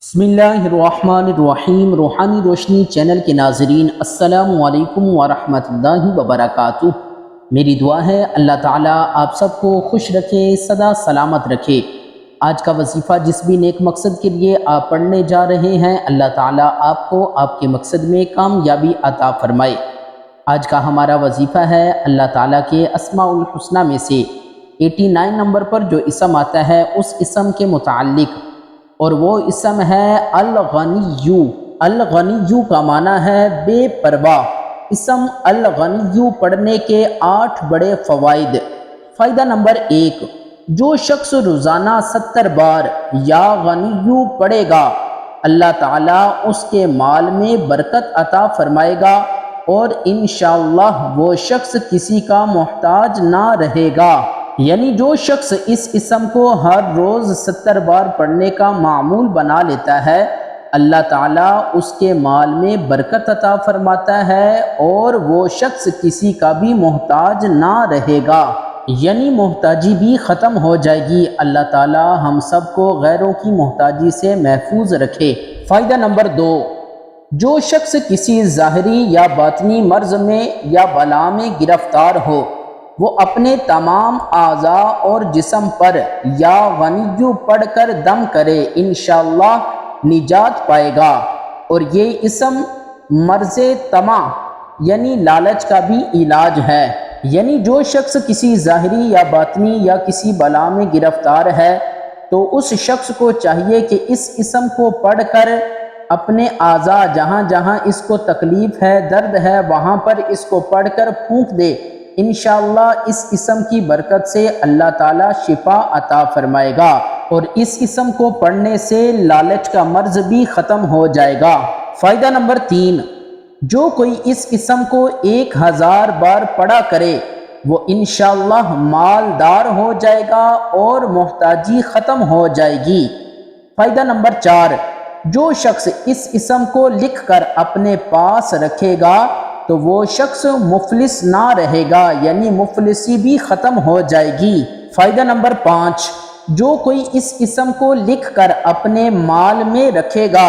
بسم اللہ الرحمن الرحیم۔ روحانی روشنی چینل کے ناظرین، السلام علیکم ورحمۃ اللہ وبرکاتہ۔ میری دعا ہے اللہ تعالیٰ آپ سب کو خوش رکھے، سدا سلامت رکھے۔ آج کا وظیفہ جس بھی نیک مقصد کے لیے آپ پڑھنے جا رہے ہیں، اللہ تعالیٰ آپ کو آپ کے مقصد میں کامیابی عطا فرمائے۔ آج کا ہمارا وظیفہ ہے اللہ تعالیٰ کے اسماء الحسنہ میں سے 89 نمبر پر جو اسم آتا ہے اس اسم کے متعلق، اور وہ اسم ہے الغنیو۔ الغنیو کا معنی ہے بے پرواہ۔ اسم الغنیو پڑھنے کے 8 بڑے فوائد۔ فائدہ نمبر 1، جو شخص روزانہ 70 بار یا غنیو پڑھے گا، اللہ تعالیٰ اس کے مال میں برکت عطا فرمائے گا اور انشاءاللہ وہ شخص کسی کا محتاج نہ رہے گا۔ یعنی جو شخص اس اسم کو ہر روز 70 بار پڑھنے کا معمول بنا لیتا ہے، اللہ تعالیٰ اس کے مال میں برکت عطا فرماتا ہے اور وہ شخص کسی کا بھی محتاج نہ رہے گا، یعنی محتاجی بھی ختم ہو جائے گی۔ اللہ تعالیٰ ہم سب کو غیروں کی محتاجی سے محفوظ رکھے۔ فائدہ نمبر 2، جو شخص کسی ظاہری یا باطنی مرض میں یا بلا میں گرفتار ہو، وہ اپنے تمام اعضاء اور جسم پر یا غنیو پڑھ کر دم کرے، انشاءاللہ نجات پائے گا۔ اور یہ اسم مرض طمع یعنی لالچ کا بھی علاج ہے۔ یعنی جو شخص کسی ظاہری یا باطنی یا کسی بلا میں گرفتار ہے تو اس شخص کو چاہیے کہ اس اسم کو پڑھ کر اپنے اعضاء جہاں جہاں اس کو تکلیف ہے، درد ہے، وہاں پر اس کو پڑھ کر پھونک دے۔ انشاءاللہ اس اسم کی برکت سے اللہ تعالیٰ شفا عطا فرمائے گا اور اس اسم کو پڑھنے سے لالچ کا مرض بھی ختم ہو جائے گا۔ فائدہ نمبر 3، جو کوئی اس اسم کو 1000 بار پڑھا کرے وہ انشاءاللہ مالدار ہو جائے گا اور محتاجی ختم ہو جائے گی۔ فائدہ نمبر 4، جو شخص اس اسم کو لکھ کر اپنے پاس رکھے گا تو وہ شخص مفلس نہ رہے گا، یعنی مفلسی بھی ختم ہو جائے گی۔ فائدہ نمبر 5، جو کوئی اس اسم کو لکھ کر اپنے مال میں رکھے گا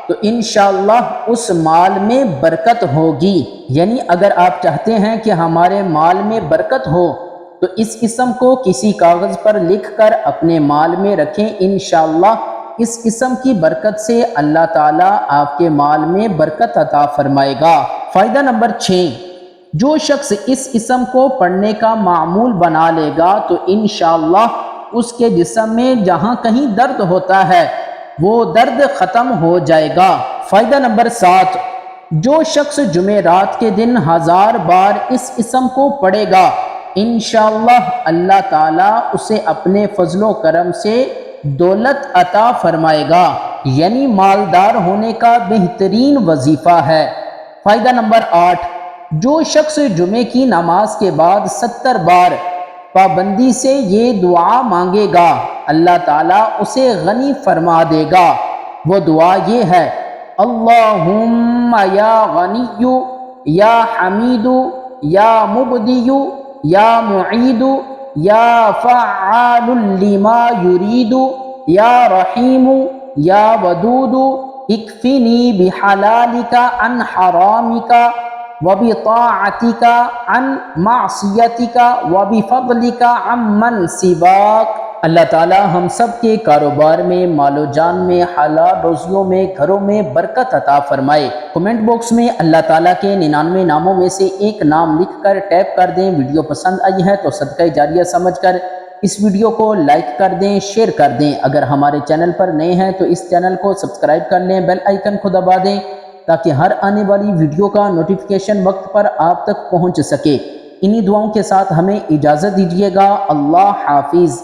تو انشاءاللہ اس مال میں برکت ہوگی۔ یعنی اگر آپ چاہتے ہیں کہ ہمارے مال میں برکت ہو تو اس اسم کو کسی کاغذ پر لکھ کر اپنے مال میں رکھیں، انشاءاللہ اس اسم کی برکت سے اللہ تعالیٰ آپ کے مال میں برکت عطا فرمائے گا۔ فائدہ نمبر 6، جو شخص اس اسم کو پڑھنے کا معمول بنا لے گا تو انشاءاللہ اس کے جسم میں جہاں کہیں درد ہوتا ہے وہ درد ختم ہو جائے گا۔ فائدہ نمبر 7، جو شخص جمعرات کے دن 1000 بار اس اسم کو پڑھے گا، انشاءاللہ اللہ تعالیٰ اسے اپنے فضل و کرم سے دولت عطا فرمائے گا، یعنی مالدار ہونے کا بہترین وظیفہ ہے۔ فائدہ نمبر 8، جو شخص جمعے کی نماز کے بعد 70 بار پابندی سے یہ دعا مانگے گا، اللہ تعالیٰ اسے غنی فرما دے گا۔ وہ دعا یہ ہے، اللہم یا غنی یا حمید یا مبدی یا معید یا فعال لما یرید یا رحیم یا ودود اکفنی بحلالک عن حرامک وبطاعتک عن معصیتک وبفضلک عمن سواک۔ اللہ تعالیٰ ہم سب کے کاروبار میں، مال و جان میں، حلال روزیوں میں، گھروں میں برکت عطا فرمائے۔ کمنٹ باکس میں اللہ تعالیٰ کے 99 ناموں میں سے ایک نام لکھ کر ٹیپ کر دیں۔ ویڈیو پسند آئی ہے تو صدقہ جاریہ سمجھ کر اس ویڈیو کو لائک کر دیں، شیئر کر دیں۔ اگر ہمارے چینل پر نئے ہیں تو اس چینل کو سبسکرائب کر لیں، بیل آئیکن کو دبا دیں تاکہ ہر آنے والی ویڈیو کا نوٹیفیکیشن وقت پر آپ تک پہنچ سکے۔ انہی دعاؤں کے ساتھ ہمیں اجازت دیجیے گا۔ اللہ حافظ۔